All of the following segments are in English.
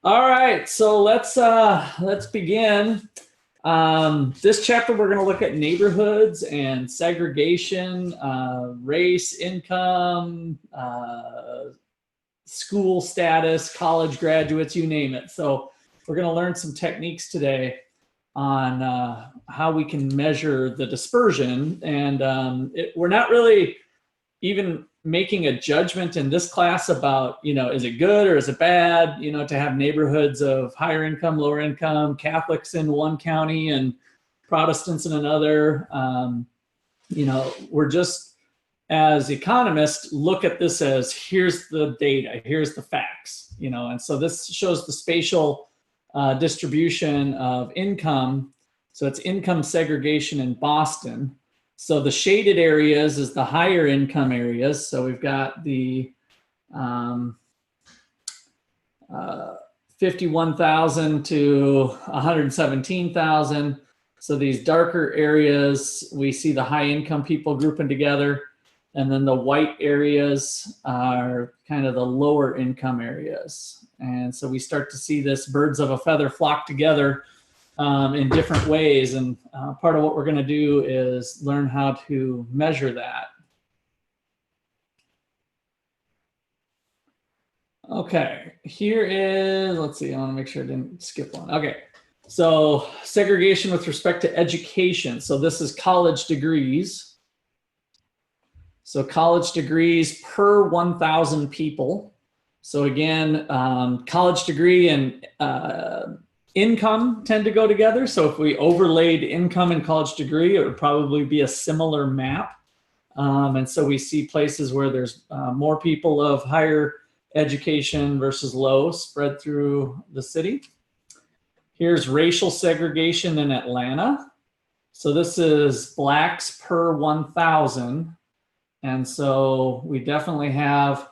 All right, so let's begin. This chapter we're going to look at neighborhoods and segregation, race, income, school status, college graduates, you name it. So we're going to learn some techniques today on how we can measure the dispersion. And we're not really even making a judgment in this class about, is it good or is it bad, to have neighborhoods of higher income, lower income, Catholics in one county and Protestants in another. We're just, as economists, look at this as here's the data, here's the facts, and so this shows the spatial distribution of income. So it's income segregation in Boston. So the shaded areas is the higher income areas. So we've got the 51,000 to 117,000. So these darker areas, we see the high income people grouping together. And then the white areas are kind of the lower income areas. And so we start to see this birds of a feather flock together in different ways. And part of what we're going to do is learn how to measure that. Okay, here is, let's see, I want to make sure I didn't skip one. Okay, so segregation with respect to education. So this is college degrees. So college degrees per 1,000 people. So again, college degree and income tend to go together. So if we overlaid income and college degree, it would probably be a similar map. And so we see places where there's more people of higher education versus low spread through the city. Here's racial segregation in Atlanta. So this is blacks per 1,000. And so we definitely have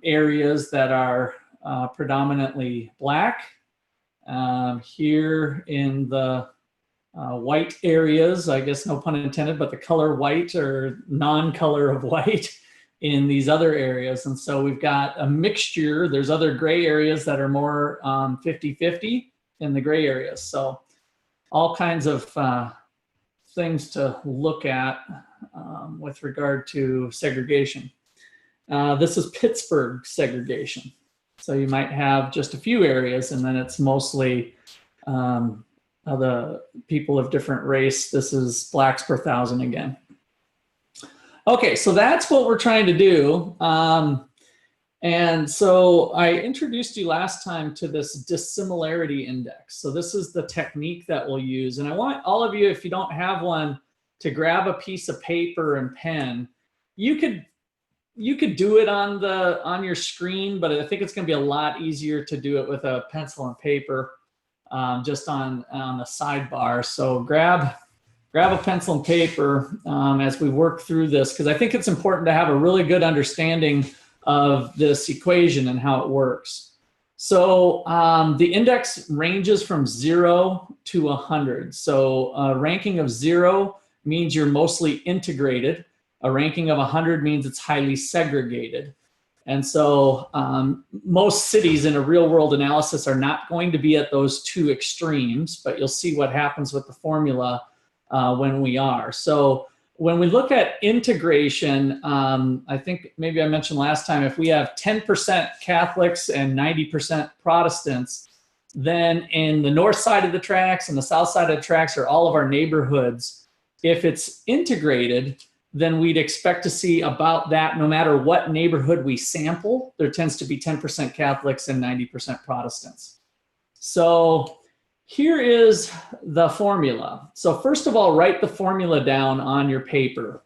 areas that are predominantly black. Here in the white areas, I guess no pun intended, but the color white or non-color of white in these other areas. And so we've got a mixture. There's other gray areas that are more 50-50 in the gray areas. So all kinds of things to look at with regard to segregation. This is Pittsburgh segregation. So you might have just a few areas and then it's mostly the people of different race. This is blacks per 1,000 again. Okay, so that's what we're trying to do. And so I introduced you last time to this dissimilarity index. So this is the technique that we'll use. And I want all of you, if you don't have one, to grab a piece of paper and pen. You could do it on your screen, but I think it's going to be a lot easier to do it with a pencil and paper, just on the sidebar. So grab a pencil and paper as we work through this, because I think it's important to have a really good understanding of this equation and how it works. So the index ranges from 0 to 100. So a ranking of 0 means you're mostly integrated. A ranking of 100 means it's highly segregated. And so most cities in a real world analysis are not going to be at those two extremes, but you'll see what happens with the formula when we are. So when we look at integration, I think maybe I mentioned last time, if we have 10% Catholics and 90% Protestants, then in the north side of the tracks and the south side of the tracks are all of our neighborhoods. If it's integrated, then we'd expect to see about that no matter what neighborhood we sample. There tends to be 10% Catholics and 90% Protestants. So here is the formula. So first of all, write the formula down on your paper.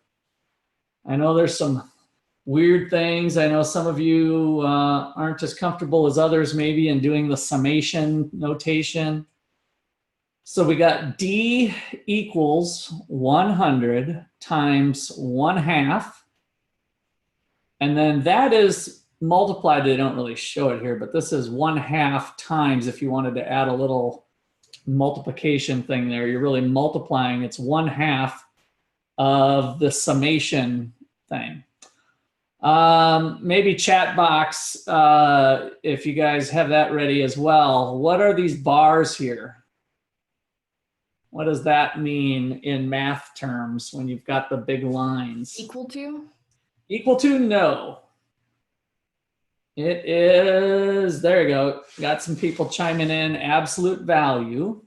I know there's some weird things. I know some of you aren't as comfortable as others maybe in doing the summation notation. So we got D equals 100 times 1/2. And then that is multiplied. They don't really show it here, but this is 1/2 times, if you wanted to add a little multiplication thing there, you're really multiplying. It's 1/2 of the summation thing. Maybe chat box, if you guys have that ready as well. What are these bars here? What does that mean in math terms when you've got the big lines? Equal to? Equal to, no. It is, there you go. Got some people chiming in, absolute value.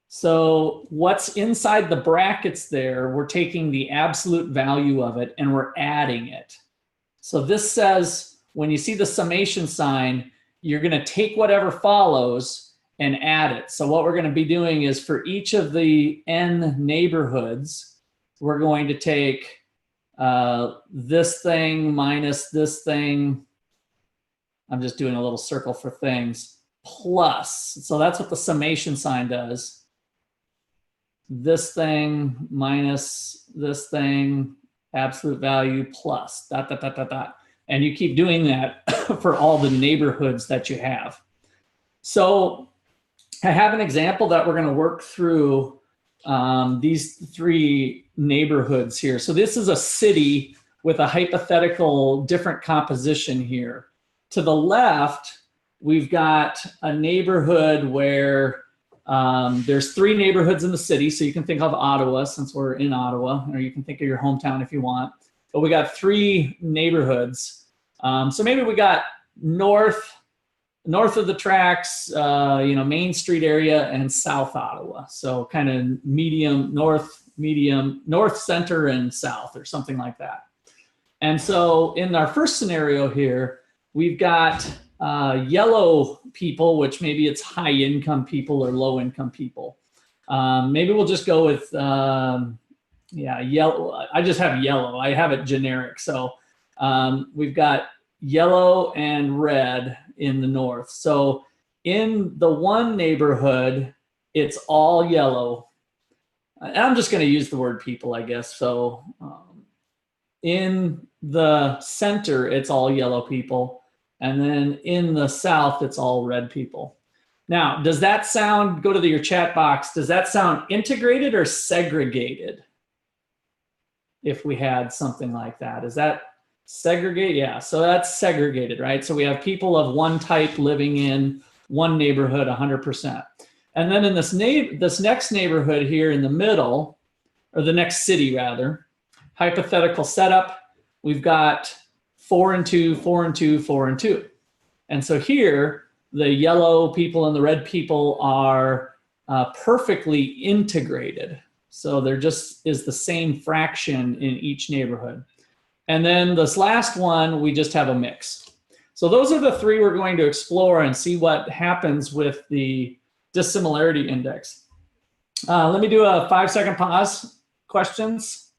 So what's inside the brackets there, we're taking the absolute value of it and we're adding it. So this says, when you see the summation sign, you're going to take whatever follows and add it. So what we're going to be doing is for each of the n neighborhoods, we're going to take this thing minus this thing. I'm just doing a little circle for things, plus. So that's what the summation sign does. This thing minus this thing, absolute value plus dot, dot, dot, dot, dot. And you keep doing that for all the neighborhoods that you have. So I have an example that we're going to work through these three neighborhoods here. So this is a city with a hypothetical different composition here. To the left, we've got a neighborhood where there's three neighborhoods in the city. So you can think of Ottawa, since we're in Ottawa, or you can think of your hometown if you want. But we got three neighborhoods. So maybe we got north of the tracks, Main Street area, and South Ottawa. So kind of north, center, and south, or something like that. And so in our first scenario here, we've got yellow people, which maybe it's high income people or low income people. Maybe we'll just go with, yellow. I just have yellow. I have it generic. So we've got yellow and red in the north. So in the one neighborhood, it's all yellow. And I'm just going to use the word people, I guess. So in the center, it's all yellow people. And then in the south, it's all red people. Now, does that sound, go to your chat box, does that sound integrated or segregated? If we had something like that, is that segregate? Yeah, so that's segregated, right? So we have people of one type living in one neighborhood 100%. And then in this next neighborhood here in the middle, or the next city rather, hypothetical setup, we've got 4 and 2, 4 and 2, 4 and 2. And so here, the yellow people and the red people are perfectly integrated. So there just is the same fraction in each neighborhood. And then this last one, we just have a mix. So those are the three we're going to explore and see what happens with the dissimilarity index. Let me do a 5-second pause. Questions?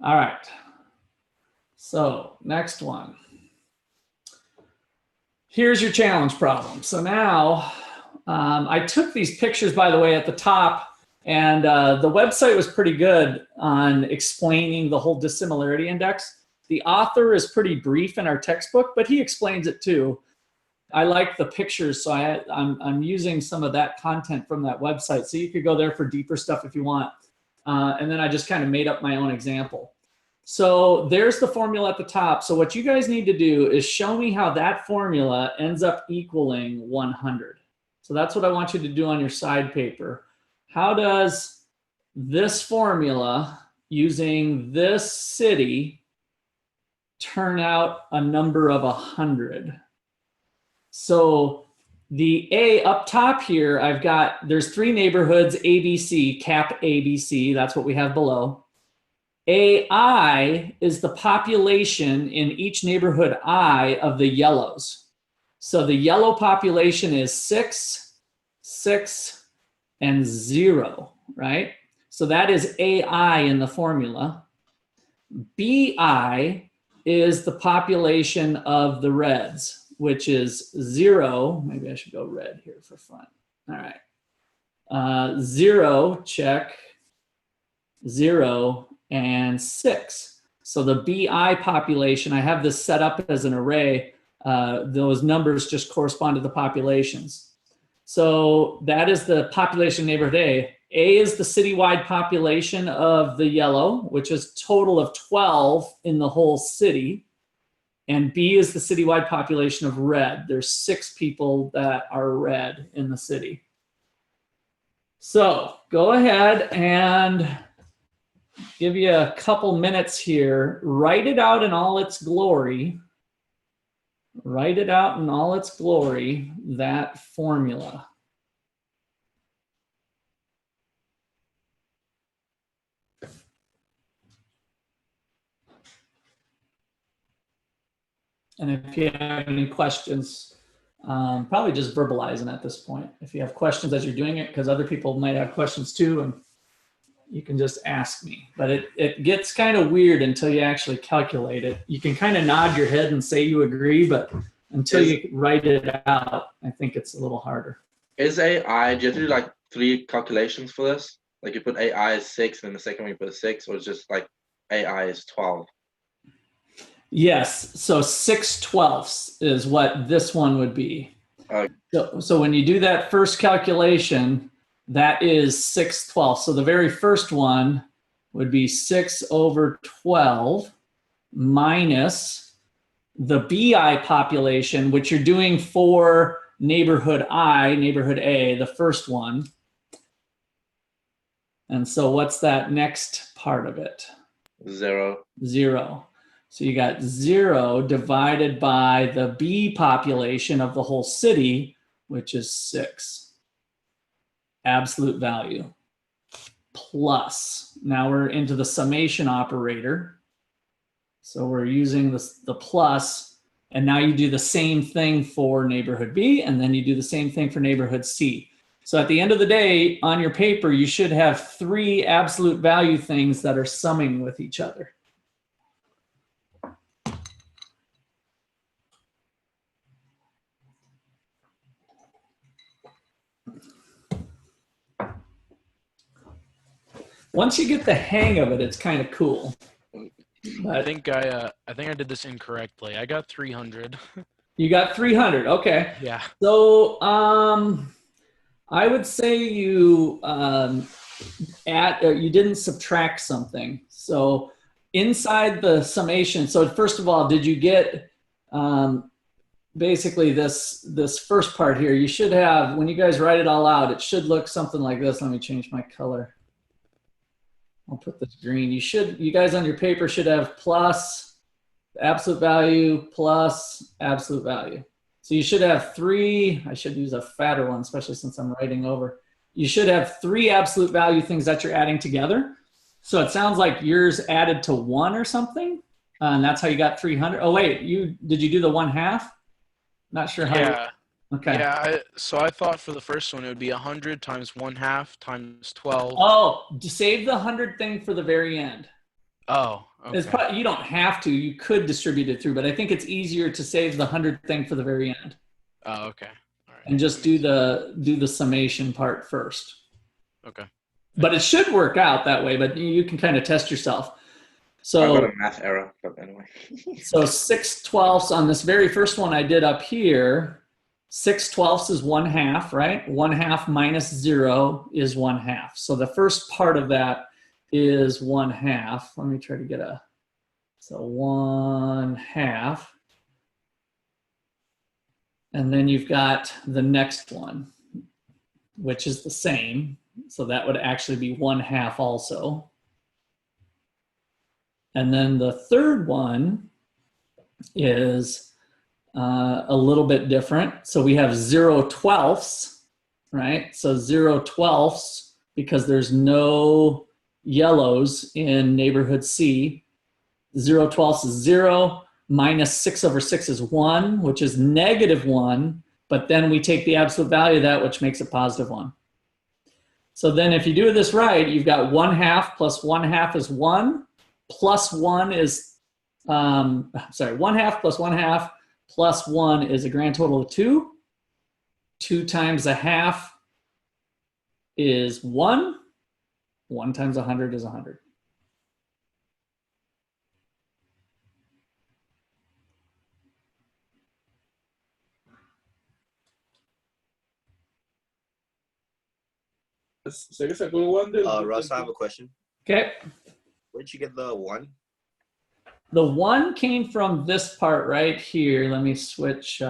All right. So next one. Here's your challenge problem. So now I took these pictures, by the way, at the top, and the website was pretty good on explaining the whole dissimilarity index. The author is pretty brief in our textbook, but he explains it too. I like the pictures, so I'm using some of that content from that website. So you could go there for deeper stuff if you want. And then I just kind of made up my own example. So there's the formula at the top. So what you guys need to do is show me how that formula ends up equaling 100. So that's what I want you to do on your side paper. How does this formula using this city turn out a number of 100? So the A up top here, there's three neighborhoods, ABC, cap ABC, that's what we have below. AI is the population in each neighborhood I of the yellows. So the yellow population is 6, 6, and 0, right? So that is AI in the formula. BI is the population of the reds, which is 0. Maybe I should go red here for fun. All right. 0, check. 0 and 6. So the BI population, I have this set up as an array. Those numbers just correspond to the populations. So that is the population neighborhood A. A is the citywide population of the yellow, which is total of 12 in the whole city. And B is the citywide population of red. There's 6 people that are red in the city. So go ahead and give you a couple minutes here. Write it out in all its glory. Write it out in all its glory, that formula. And if you have any questions, probably just verbalizing at this point. If you have questions as you're doing it, because other people might have questions too, and you can just ask me. But it gets kind of weird until you actually calculate it. You can kind of nod your head and say you agree, but until you write it out, I think it's a little harder. Is AI, do you have to do like 3 calculations for this? Like you put AI as 6, and the second one you put a 6, or it's just like AI is 12? Yes, so 6/12 is what this one would be. So when you do that first calculation, that is 6/12. So the very first one would be 6/12 minus the BI population, which you're doing for neighborhood I, neighborhood A, the first one. And so what's that next part of it? 0. 0. So you got 0 divided by the B population of the whole city, which is 6. Absolute value. Plus, now we're into the summation operator. So we're using the plus, and now you do the same thing for neighborhood B, and then you do the same thing for neighborhood C. So at the end of the day, on your paper, you should have 3 absolute value things that are summing with each other. Once you get the hang of it, it's kind of cool. But I think I did this incorrectly. I got 300. You got 300. Okay. Yeah. So I would say you you didn't subtract something. So inside the summation. So first of all, did you get basically this first part here? You should have, when you guys write it all out, it should look something like this. Let me change my color. I'll put this green. You guys on your paper should have plus absolute value plus absolute value. So you should have 3, I should use a fatter one, especially since I'm writing over. You should have 3 absolute value things that you're adding together. So it sounds like yours added to 1 or something, and that's how you got 300. Oh wait, did you do the 1/2? Not sure how. Yeah. Okay. Yeah, so I thought for the first one it would be 100 times 1/2 times 12. Oh, save the 100 thing for the very end. Oh, okay. You don't have to. You could distribute it through, but I think it's easier to save the 100 thing for the very end. Oh, okay. All right. And just do the summation part first. Okay. But it should work out that way, but you can kind of test yourself. So I got a math error, but anyway. So 6/12 on this very first one I did up here, 6/12 is 1/2, right? 1/2 minus 0 is 1/2. So the first part of that is 1/2. Let me try to get so 1/2. And then you've got the next one, which is the same. So that would actually be 1/2 also. And then the third one is a little bit different. So we have 0/12, right? So 0/12, because there's no yellows in neighborhood C. 0/12 is 0, minus 6/6 is 1, which is -1, but then we take the absolute value of that, which makes it +1. So then if you do this right, you've got 1/2 plus 1/2 is 1, plus 1 is, 1/2 plus 1/2 plus 1 is a grand total of 2. 2 times 1/2 is 1. 1 times 100 is 100. Russ, I have a question. Okay. Where'd you get the 1? The 1 came from this part right here. Let me switch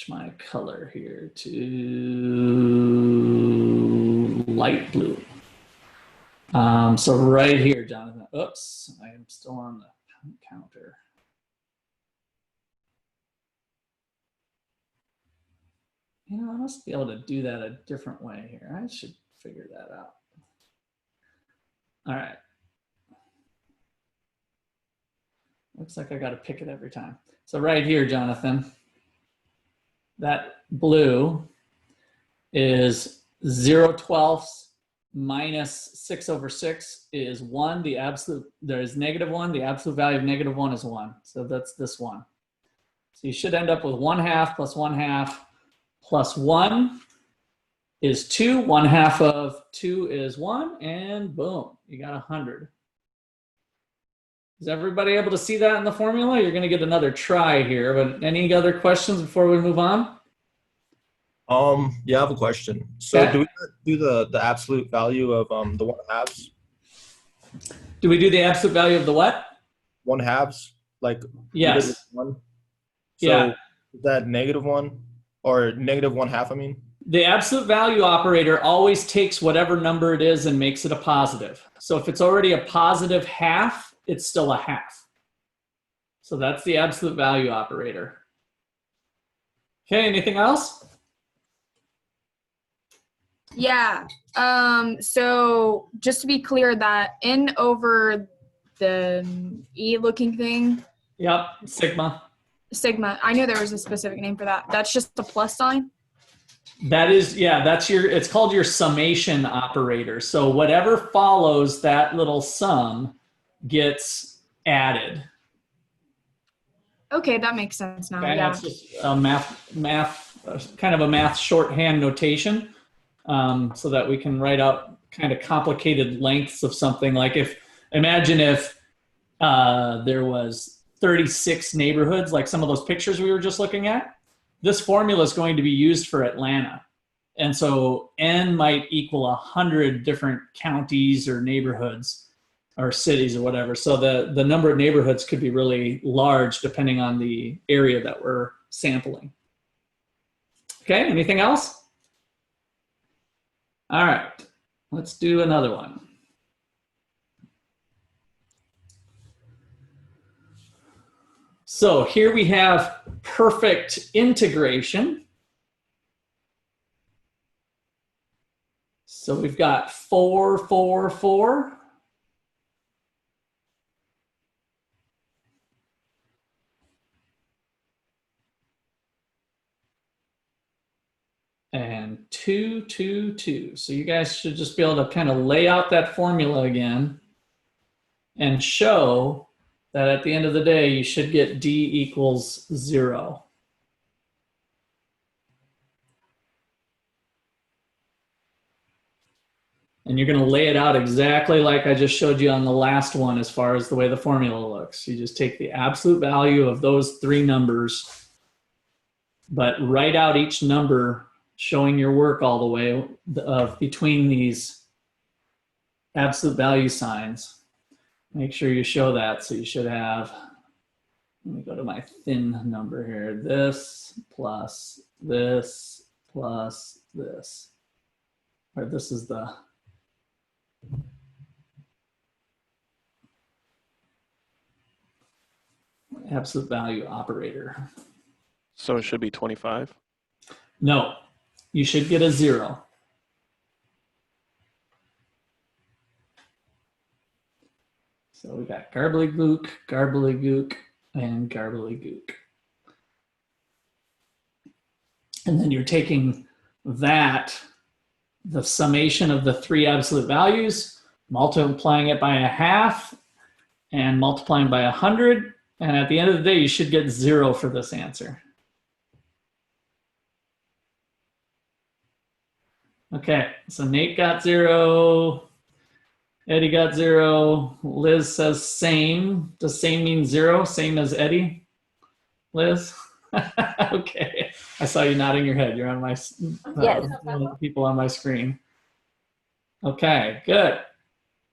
my color here to light blue. So right here, Jonathan. Oops, I am still on the counter. You know, I must be able to do that a different way here. I should figure that out. All right. Looks like I got to pick it every time. So right here, Jonathan, that blue is 0/12 minus 6/6 is 1. The absolute, there is -1. The absolute value of -1 is 1. So that's this one. So you should end up with 1/2 plus 1/2 plus 1 is 2. 1/2 of 2 is 1. And boom, you got 100. Is everybody able to see that in the formula? You're going to get another try here, but any other questions before we move on? Yeah, I have a question. So Okay. do we do the absolute value of the 1/2s? Do we do the absolute value of the what? 1/2s, like Yes. 1. So Yeah. is that -1 or -1/2? I mean, The absolute value operator always takes whatever number it is and makes it a positive. So if it's already a positive half, it's still a half. So that's the absolute value operator. Okay, anything else? Yeah. So just to be clear, that N over the E looking thing, Yep, sigma. sigma, I knew there was a specific name for that. That's just the plus sign? That is, yeah, that's your, it's called your summation operator. So whatever follows that little sum gets added. Okay, that makes sense now. Okay, Yeah. that's just a kind of a math shorthand notation, so that we can write out kind of complicated lengths of something. Like imagine if there was 36 neighborhoods, like some of those pictures we were just looking at. This formula is going to be used for Atlanta. And so N might equal 100 different counties or neighborhoods or cities or whatever. So the number of neighborhoods could be really large depending on the area that we're sampling. Okay, anything else? All right, let's do another one. So here we have perfect integration. So we've got 4, 4, 4. And 2, 2, 2. So you guys should just be able to kind of lay out that formula again and show that at the end of the day, you should get D equals 0. And you're going to lay it out exactly like I just showed you on the last one as far as the way the formula looks. You just take the absolute value of those 3 numbers, but write out each number showing your work all the way between these absolute value signs. Make sure you show that. So you should have, let me go to my thin number here, this plus this plus this. Or this is the absolute value operator. So it should be 25. No, you should get a 0. So we got garbly-gook, garbly-gook, and garbly-gook. And then you're taking that, the summation of the 3 absolute values, multiplying it by 1/2, and multiplying by 100. And at the end of the day, you should get 0 for this answer. Okay, so Nate got 0. Eddie got 0. Liz says same. Does same mean 0? Same as Eddie? Liz? Okay, I saw you nodding your head. You're on my Yes. one of the people on my screen. Okay, good.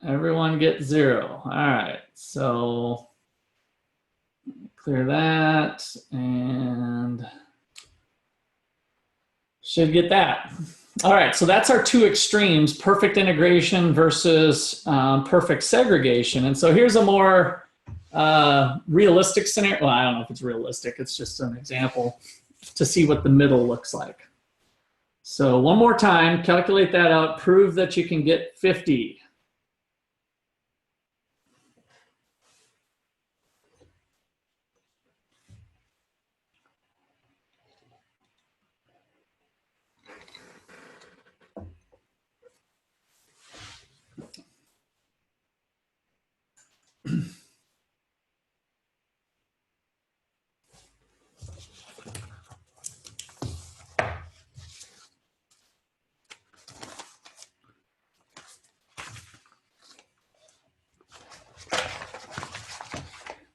Everyone get 0. All right, so clear that and should get that. All right, so that's our two extremes, perfect integration versus perfect segregation. And so here's a more realistic scenario. Well, I don't know if it's realistic. It's just an example to see what the middle looks like. So one more time, calculate that out, prove that you can get 50.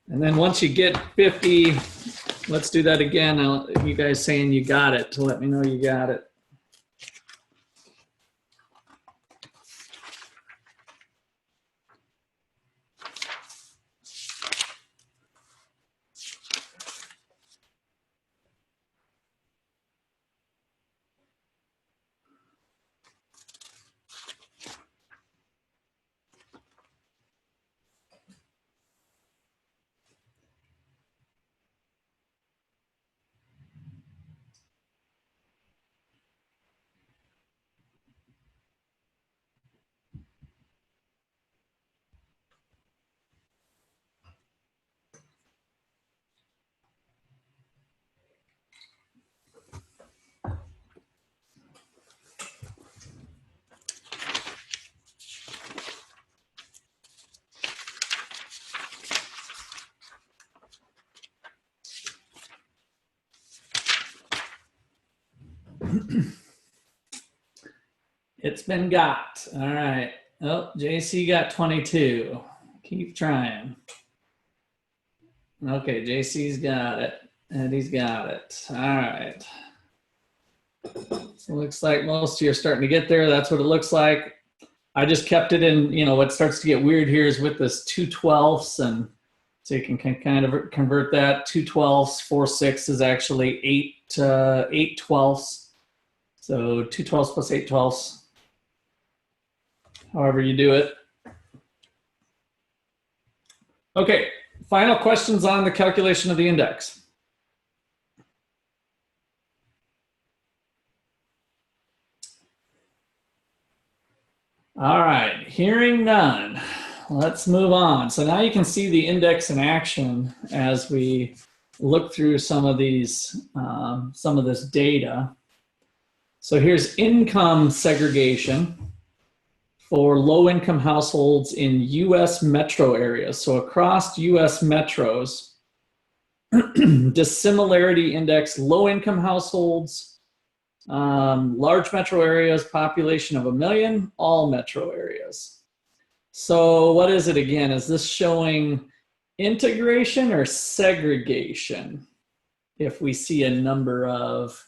And then once you get 50, let's do that again. You guys saying you got it to let me know you got it. It's been got. All right. Oh, JC got 22. Keep trying. Okay, JC's got it. Eddie's got it. All right. So it looks like most of you are starting to get there. That's what it looks like. I just kept it in, what starts to get weird here is with this 2/12, and so you can kind of convert that. 2/12, 4/6 is actually 8/12. So 2/12 plus 8/12. However you do it. Okay, final questions on the calculation of the index. All right, hearing none, let's move on. So now you can see the index in action as we look through some of these, some of this data. So here's income segregation for low-income households in U.S. metro areas. So across U.S. metros, dissimilarity index, low-income households, large metro areas, population of 1 million, all metro areas. So what is it again? Is this showing integration or segregation? If we see a number of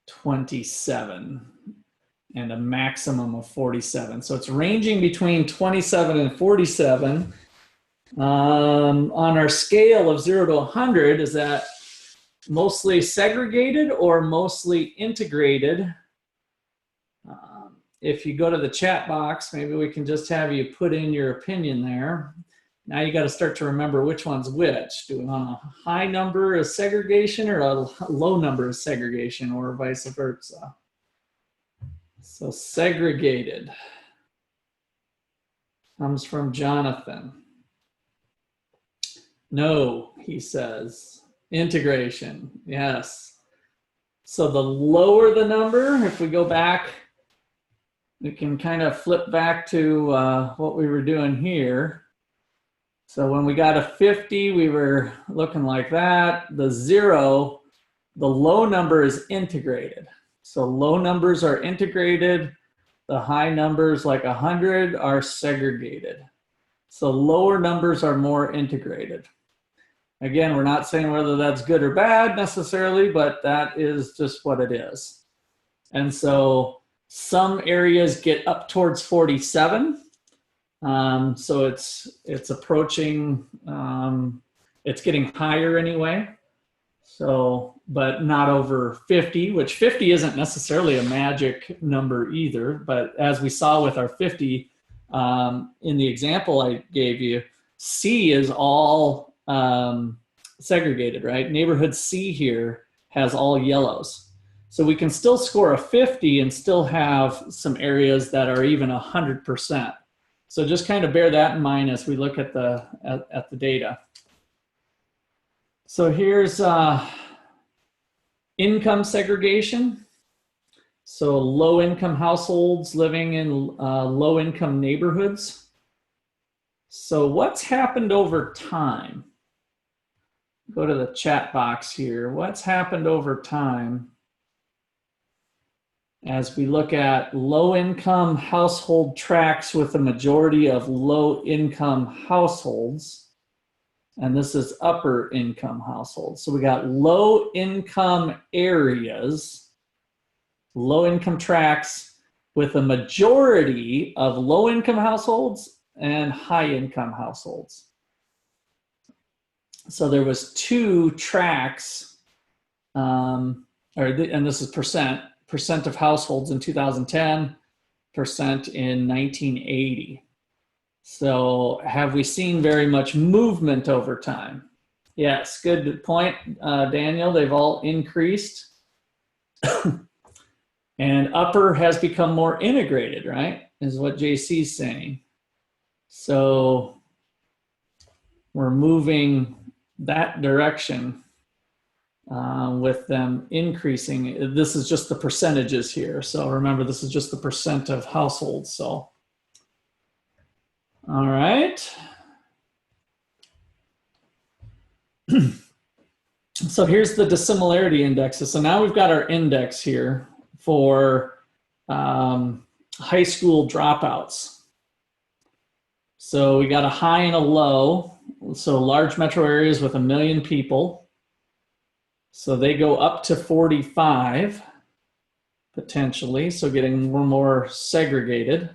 27 and a maximum of 47. So it's ranging between 27 and 47. On our scale of 0 to 100, is that mostly segregated or mostly integrated? If you go to the chat box, maybe we can just have you put in your opinion there. Now you got to start to remember which one's which. Do we want a high number of segregation or a low number of segregation, or vice versa? So segregated comes from Jonathan. No, he says. Integration, yes. So the lower the number, if we go back, we can kind of flip back to what we were doing here. So when we got a 50, we were looking like that. The 0, the low number is integrated. So low numbers are integrated. The high numbers like 100 are segregated. So lower numbers are more integrated. Again, we're not saying whether that's good or bad necessarily, but that is just what it is. And so some areas get up towards 47. So it's approaching, it's getting higher anyway. So, but not over 50, which 50 isn't necessarily a magic number either. But as we saw with our 50, in the example I gave you, C is all segregated, right? Neighborhood C here has all yellows. So we can still score a 50 and still have some areas that are even 100%. So just kind of bear that in mind as we look at the data. So here's income segregation. So low-income households living in low-income neighborhoods. So what's happened over time? Go to the chat box here. What's happened over time as we look at low-income household tracts with a majority of low-income households? And this is upper income households. So we got low income areas, low income tracts with a majority of low income households and high income households. So there was 2 tracts, and this is percent of households in 2010, percent in 1980. So have we seen very much movement over time? Yes, good point, Daniel. They've all increased. And upper has become more integrated, right? Is what JC's saying. So we're moving that direction with them increasing. This is just the percentages here. So remember, this is just the percent of households. So all right. So here's the dissimilarity indexes. So now we've got our index here for high school dropouts. So we got a high and a low. So large metro areas with 1 million people. So they go up to 45 potentially. So getting more segregated.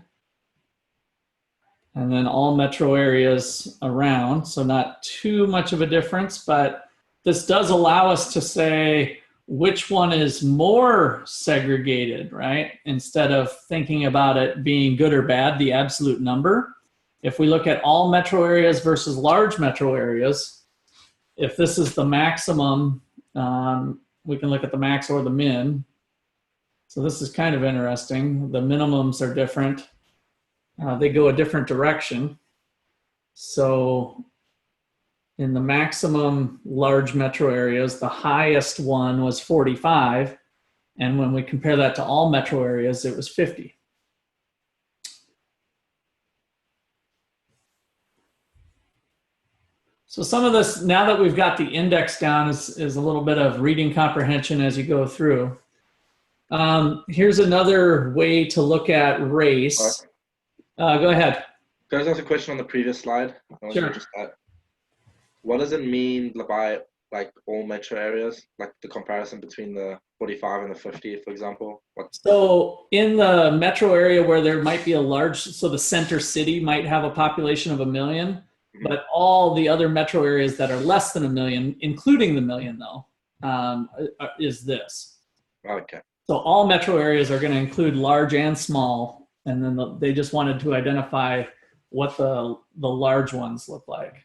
And then all metro areas around, so not too much of a difference, but this does allow us to say which one is more segregated, right? Instead of thinking about it being good or bad, the absolute number. If we look at all metro areas versus large metro areas, if this is the maximum, we can look at the max or the min. So this is kind of interesting. The minimums are different. They go a different direction. So in the maximum large metro areas, the highest one was 45. And when we compare that to all metro areas, it was 50. So some of this, now that we've got the index down, is a little bit of reading comprehension as you go through. Here's another way to look at race. Go ahead. Can I just ask a question on the previous slide? Sure. What does it mean by like all metro areas, like the comparison between the 45 and the 50, for example? So in the metro area where there might be a large, so the center city might have a population of 1 million, but all the other metro areas that are less than 1 million, including the million though, is this. Okay. So all metro areas are going to include large and small. And then they just wanted to identify what the large ones look like.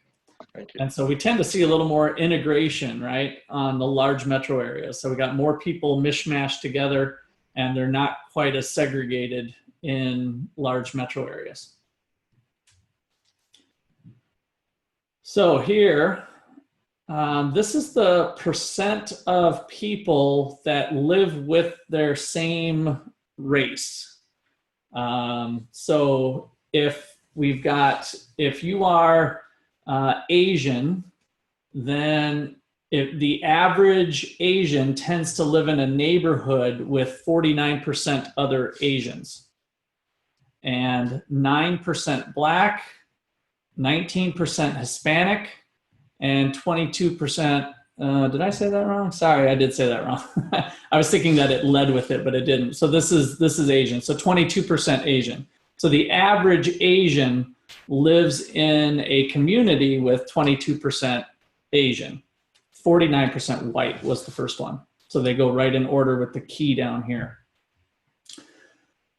Thank you. And so we tend to see a little more integration, right, on the large metro areas. So we got more people mishmashed together, and they're not quite as segregated in large metro areas. So here, this is the percent of people that live with their same race. So if you are Asian, then if the average Asian tends to live in a neighborhood with 49% other Asians, and 9% Black, 19% Hispanic, and 22%. Did I say that wrong? Sorry, I did say that wrong. I was thinking that it led with it, but it didn't. So this is Asian. So 22% Asian. So the average Asian lives in a community with 22% Asian. 49% white was the first one. So they go right in order with the key down here.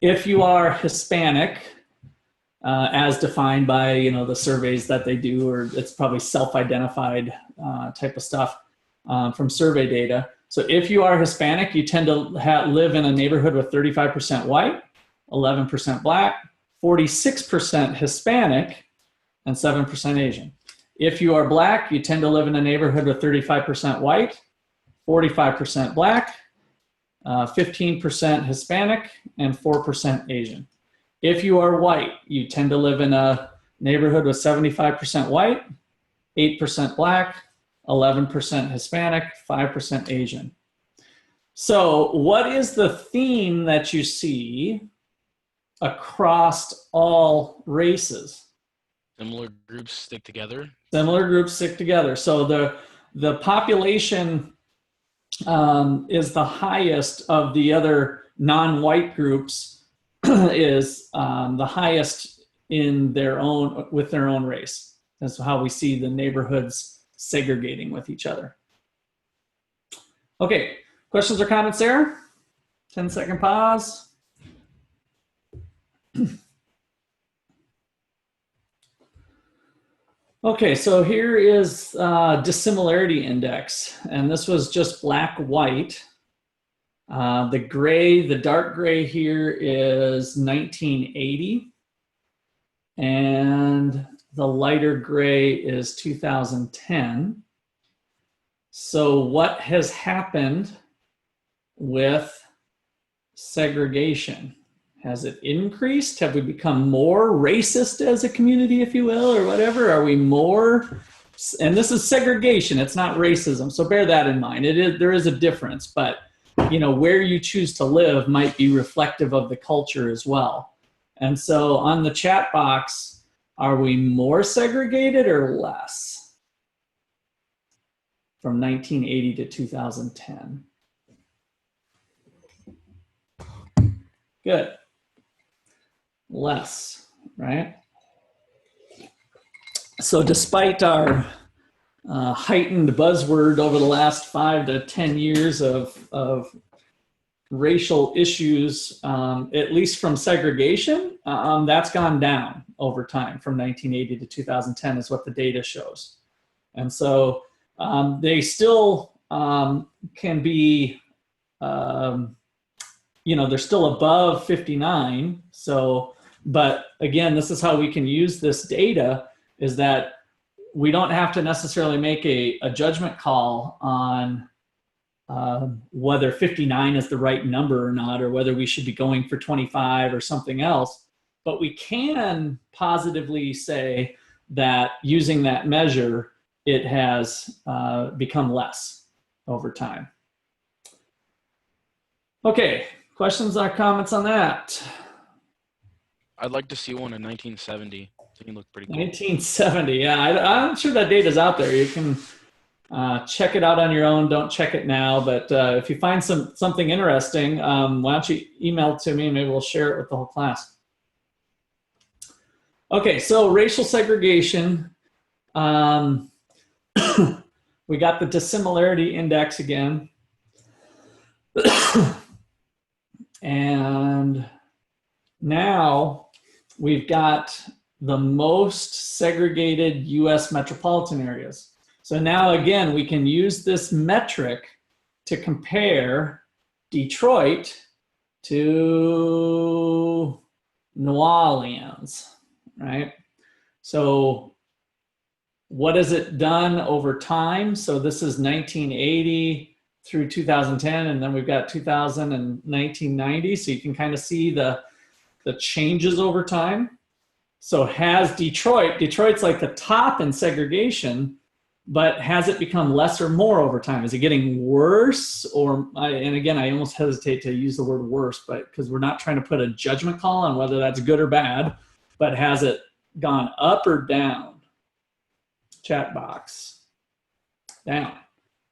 If you are Hispanic, as defined by the surveys that they do, or it's probably self-identified type of stuff from survey data. So if you are Hispanic, you tend to live in a neighborhood with 35% white, 11% black, 46% Hispanic, and 7% Asian. If you are black, you tend to live in a neighborhood with 35% white, 45% black, 15% Hispanic, and 4% Asian. If you are white, you tend to live in a neighborhood with 75% white, 8% black, 11% Hispanic, 5% Asian. So what is the theme that you see across all races? Similar groups stick together. Similar groups stick together. So the population is the highest of the other non-white groups is the highest in with their own race. That's how we see the neighborhoods segregating with each other. Okay, questions or comments there? 10-second pause. Okay, so here is dissimilarity index, and this was just black-white. The dark gray here is 1980, and the lighter gray is 2010. So what has happened with segregation? Has it increased? Have we become more racist as a community, if you will, or whatever? Are we more, and this is segregation, it's not racism, so bear that in mind. There is a difference, but where you choose to live might be reflective of the culture as well. And so on the chat box, are we more segregated or less from 1980 to 2010? Good. Less, right? So despite our heightened buzzword over the last 5 to 10 years of racial issues, at least from segregation, that's gone down over time from 1980 to 2010 is what the data shows. And so they still can be, they're still above 59. So, but again, this is how we can use this data, is that we don't have to necessarily make a judgment call on whether 59 is the right number or not, or whether we should be going for 25 or something else. But we can positively say that using that measure, it has become less over time. Okay, questions or comments on that? I'd like to see one in 1970. It looked pretty cool. 1970, yeah. I'm sure that data's out there. You can check it out on your own. Don't check it now, but if you find something interesting, why don't you email it to me and maybe we'll share it with the whole class. Okay, so racial segregation. We got the dissimilarity index again. And now we've got the most segregated US metropolitan areas. So now again, we can use this metric to compare Detroit to New Orleans, right? So what has it done over time? So this is 1980 through 2010, and then we've got 2000 and 1990. So you can kind of see the changes over time. So has Detroit's like the top in segregation, but has it become less or more over time? Is it getting worse? And again, I almost hesitate to use the word worse, but because we're not trying to put a judgment call on whether that's good or bad, but has it gone up or down? Chat box. down,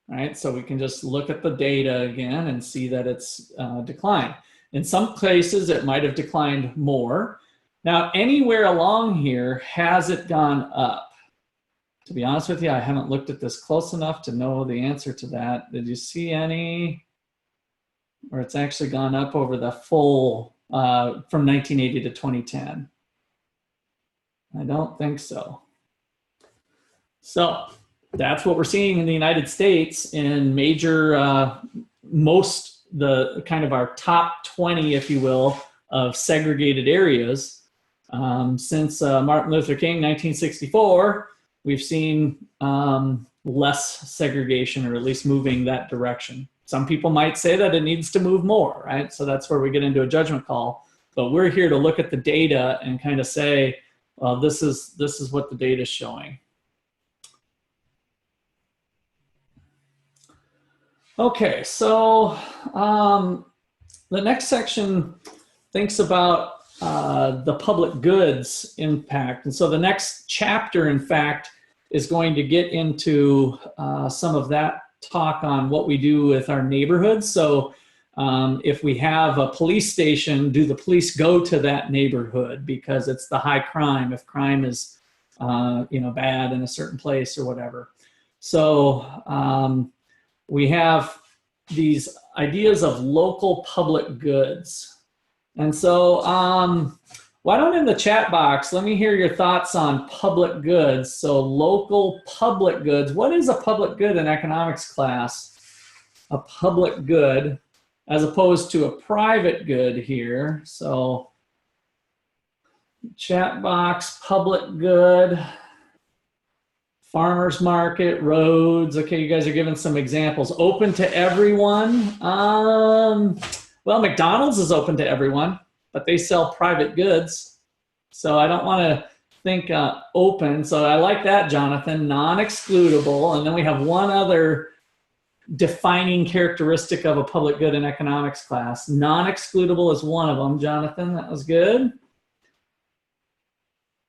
right? So we can just look at the data again and see that it's declined. In some cases, it might have declined more. Now, anywhere along here, has it gone up? To be honest with you, I haven't looked at this close enough to know the answer to that. Did you see any where it's actually gone up over the full from 1980 to 2010? I don't think so. So that's what we're seeing in the United States in major, most the kind of our top 20, if you will, of segregated areas. Since Martin Luther King, 1964, we've seen less segregation, or at least moving that direction. Some people might say that it needs to move more, right? So that's where we get into a judgment call. But we're here to look at the data and kind of say, well, this is what the data is showing. Okay, so the next section thinks about the public goods impact. And so the next chapter, in fact, is going to get into some of that talk on what we do with our neighborhoods. So if we have a police station, do the police go to that neighborhood because it's the high crime, if crime is bad in a certain place or whatever. So we have these ideas of local public goods. And so why don't in the chat box, let me hear your thoughts on public goods. So local public goods, what is a public good in economics class? A public good as opposed to a private good here. So chat box, public good, farmers market, roads. Okay, you guys are giving some examples. Open to everyone. Well, McDonald's is open to everyone, but they sell private goods. So I don't want to think open. So I like that, Jonathan, non-excludable. And then we have one other defining characteristic of a public good in economics class. Non-excludable is one of them, Jonathan. That was good.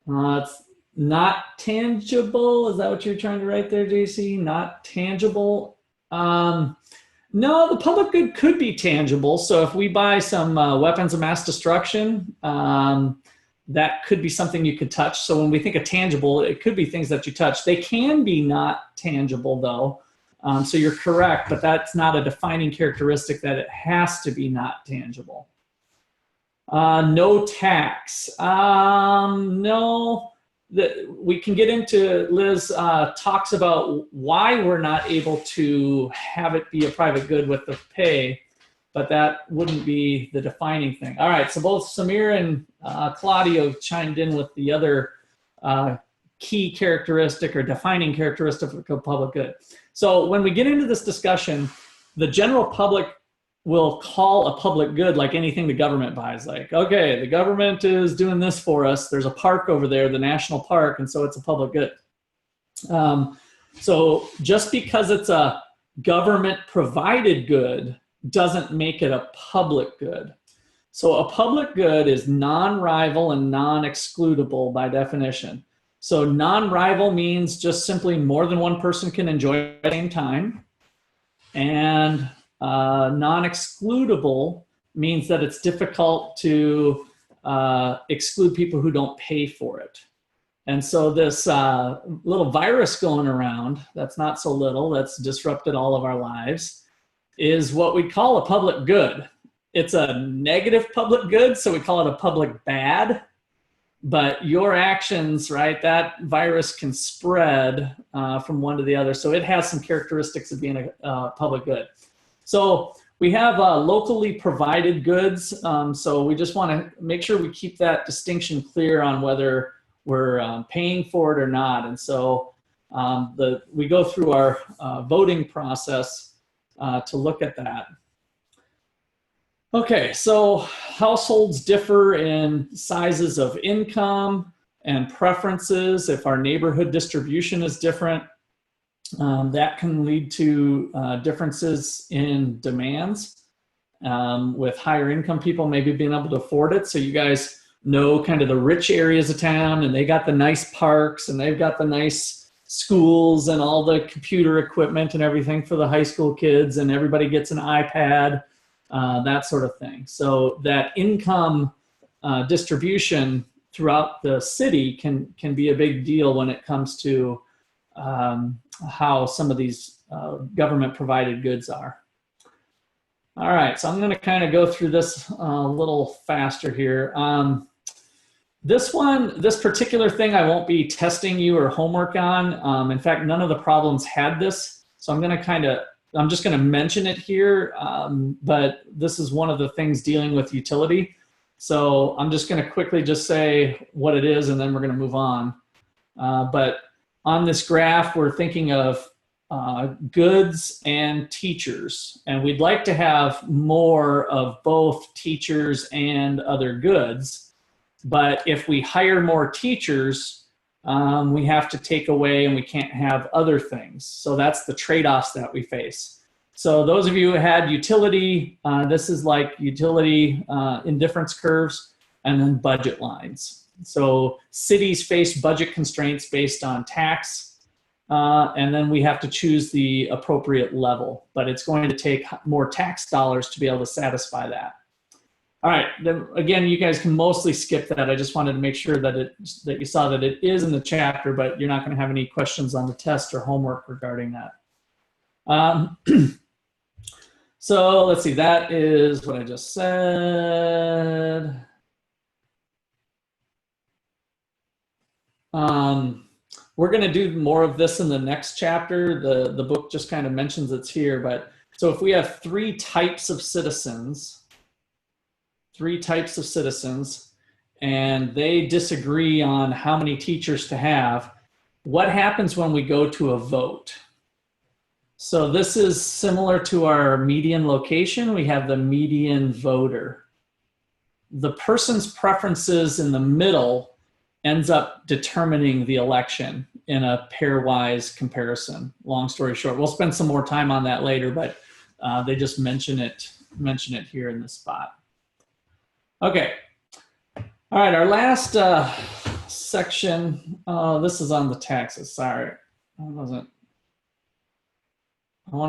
It's not tangible. Is that what you're trying to write there, JC? Not tangible. No, the public good could be tangible. So if we buy some weapons of mass destruction, that could be something you could touch. So when we think of tangible, it could be things that you touch. They can be not tangible though. So you're correct, but that's not a defining characteristic that it has to be not tangible. No tax. No. We can get into, Liz talks about why we're not able to have it be a private good with the pay, but that wouldn't be the defining thing. All right, so both Samir and Claudio chimed in with the other key characteristic or defining characteristic of public good. So when we get into this discussion, the general public will call a public good like anything the government buys. Like, okay, the government is doing this for us. There's a park over there, the national park, and so it's a public good. So just because it's a government provided good doesn't make it a public good. So a public good is non-rival and non-excludable by definition. So non-rival means just simply more than one person can enjoy it at the same time. And non-excludable means that it's difficult to exclude people who don't pay for it. And so this little virus going around, that's not so little, that's disrupted all of our lives, is what we call a public good. It's a negative public good, so we call it a public bad. But your actions, right, that virus can spread from one to the other. So it has some characteristics of being a public good. So we have locally provided goods. So we just want to make sure we keep that distinction clear on whether we're paying for it or not. And so we go through our voting process to look at that. Okay, so households differ in sizes of income and preferences. If our neighborhood distribution is different, that can lead to differences in demands. With higher income people maybe being able to afford it. So you guys know kind of the rich areas of town, and they got the nice parks and they've got the nice schools and all the computer equipment and everything for the high school kids, and everybody gets an iPad, that sort of thing. So that income distribution throughout the city can be a big deal when it comes to how some of these government provided goods are. All right, so I'm going to kind of go through this a little faster here. This particular thing I won't be testing you or homework on. In fact, none of the problems had this, so I'm just going to mention it here, but this is one of the things dealing with utility. So I'm just going to quickly just say what it is, and then we're going to move on. But on this graph, we're thinking of goods and teachers, and we'd like to have more of both teachers and other goods. But if we hire more teachers, we have to take away, and we can't have other things. So that's the trade-offs that we face. So those of you who had utility, this is like utility indifference curves, and then budget lines. So cities face budget constraints based on tax, and then we have to choose the appropriate level, but it's going to take more tax dollars to be able to satisfy that. All right, then again, you guys can mostly skip that. I just wanted to make sure that you saw that it is in the chapter, but you're not going to have any questions on the test or homework regarding that. So let's see, that is what I just said. We're going to do more of this in the next chapter. The book just kind of mentions it's here, but so if we have three types of citizens, and they disagree on how many teachers to have, what happens when we go to a vote? So this is similar to our median location. We have the median voter. The person's preferences in the middle ends up determining the election in a pairwise comparison. Long story short, we'll spend some more time on that later, but they just mention it here in this spot. Okay. All right, our last section, this is on the taxes. Sorry, I want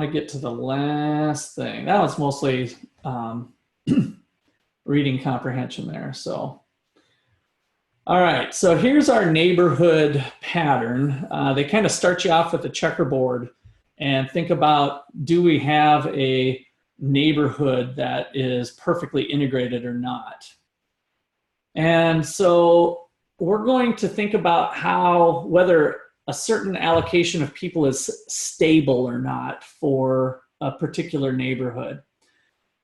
to get to the last thing. That was mostly reading comprehension there. So, all right, so here's our neighborhood pattern. They kind of start you off with the checkerboard and think about, do we have a neighborhood that is perfectly integrated or not? And so we're going to think about whether a certain allocation of people is stable or not for a particular neighborhood.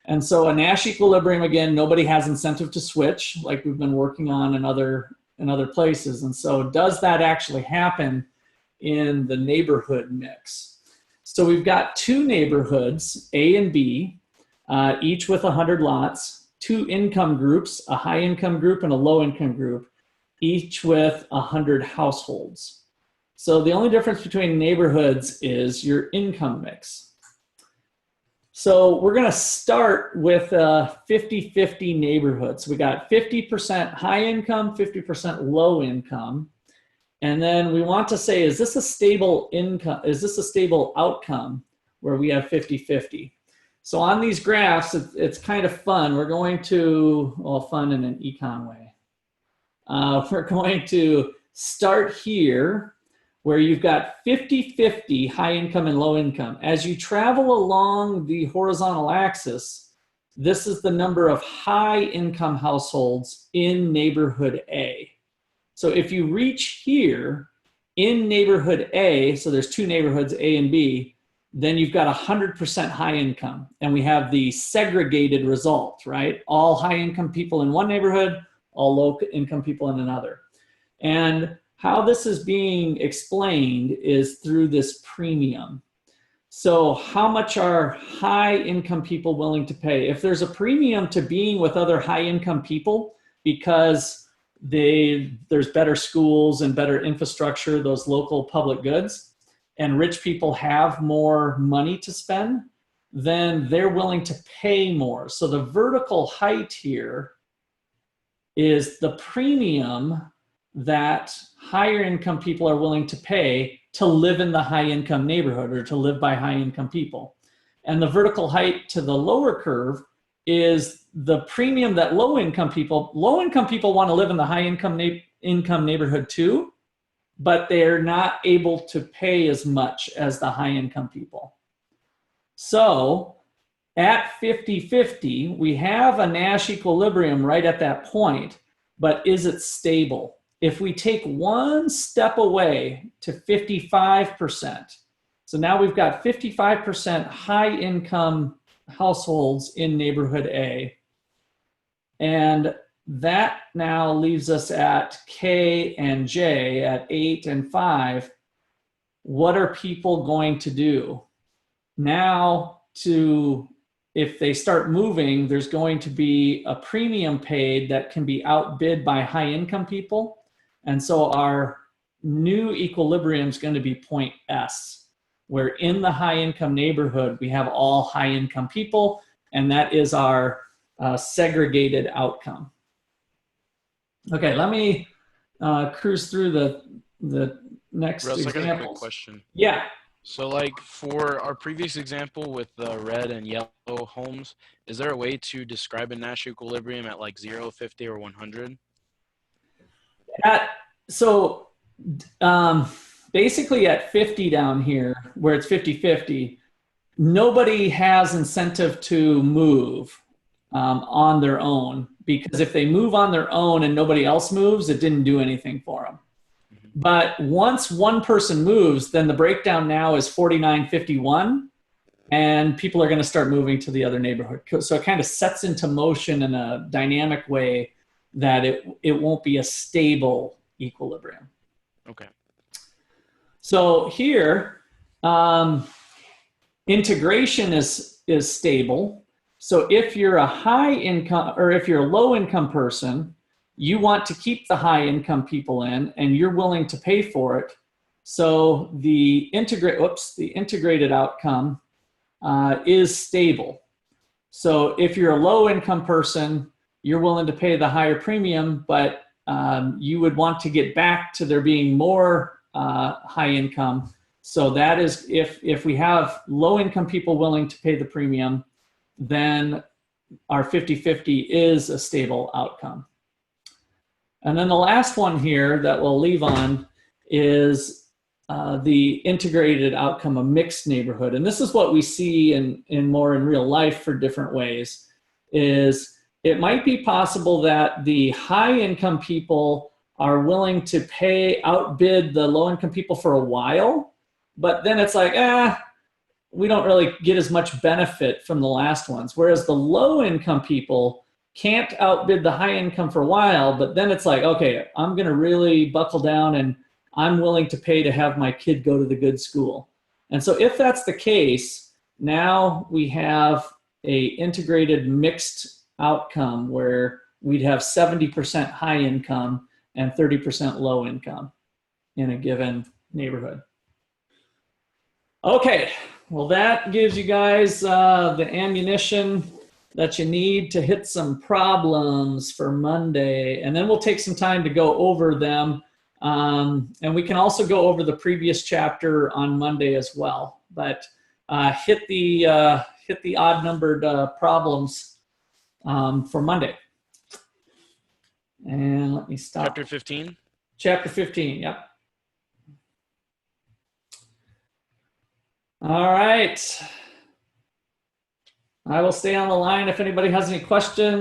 And so a Nash equilibrium, again, nobody has incentive to switch, like we've been working on in other places. And so does that actually happen in the neighborhood mix? So we've got two neighborhoods, A and B, each with 100 lots, two income groups, a high income group and a low income group, each with 100 households. So the only difference between neighborhoods is your income mix. So we're going to start with a 50-50 neighborhood. So we got 50% high income, 50% low income. And then we want to say, is this a stable income? Is this a stable outcome where we have 50-50? So on these graphs, it's kind of fun. We're going to, well, fun in an econ way. We're going to start here where you've got 50-50 high income and low income. As you travel along the horizontal axis, this is the number of high income households in neighborhood A. So if you reach here in neighborhood A, so there's two neighborhoods, A and B, then you've got 100% high income. And we have the segregated result, right? All high income people in one neighborhood, all low income people in another. And how this is being explained is through this premium. So how much are high income people willing to pay? If there's a premium to being with other high income people because there's better schools and better infrastructure, those local public goods, and rich people have more money to spend, then they're willing to pay more. So the vertical height here is the premium that higher income people are willing to pay to live in the high income neighborhood or to live by high income people. And the vertical height to the lower curve is the premium that low income people want to live in the high income neighborhood too, but they're not able to pay as much as the high income people. So at 50-50, we have a Nash equilibrium right at that point, but is it stable? If we take one step away to 55%, so now we've got 55% high income households in neighborhood A, and that now leaves us at K and J at 8 and 5. What are people going to do? Now, if they start moving, there's going to be a premium paid that can be outbid by high income people. And so our new equilibrium is going to be point S, where in the high income neighborhood, we have all high income people, and that is our segregated outcome. Okay, let me cruise through the next Russ, I got a quick examples. question. Yeah. So like for our previous example with the red and yellow homes, is there a way to describe a Nash equilibrium at like 0, 50, or 100? Basically at 50 down here, where it's 50-50, nobody has incentive to move on their own, because if they move on their own and nobody else moves, it didn't do anything for them. But once one person moves, then the breakdown now is 49-51, and people are going to start moving to the other neighborhood. So it kind of sets into motion in a dynamic way that it won't be a stable equilibrium. Okay. So here, integration is stable. So if you're a high income, or if you're a low income person, you want to keep the high income people in, and you're willing to pay for it. So the integrated outcome is stable. So if you're a low income person, you're willing to pay the higher premium, but you would want to get back to there being more high income. So that is, if we have low income people willing to pay the premium, then our 50-50 is a stable outcome. And then the last one here that we'll leave on is the integrated outcome, a mixed neighborhood. And this is what we see in more in real life for different ways, is it might be possible that the high income people are willing to outbid the low income people for a while, but then it's like, we don't really get as much benefit from the last ones. Whereas the low income people can't outbid the high income for a while, but then it's like, okay, I'm going to really buckle down and I'm willing to pay to have my kid go to the good school. And so if that's the case, now we have a integrated mixed outcome where we'd have 70% high income and 30% low income in a given neighborhood. Okay, well, that gives you guys the ammunition that you need to hit some problems for Monday. And then we'll take some time to go over them. And we can also go over the previous chapter on Monday as well. But hit the odd numbered problems for Monday. And let me stop. Chapter 15? Chapter 15, yep. All right. I will stay on the line if anybody has any questions.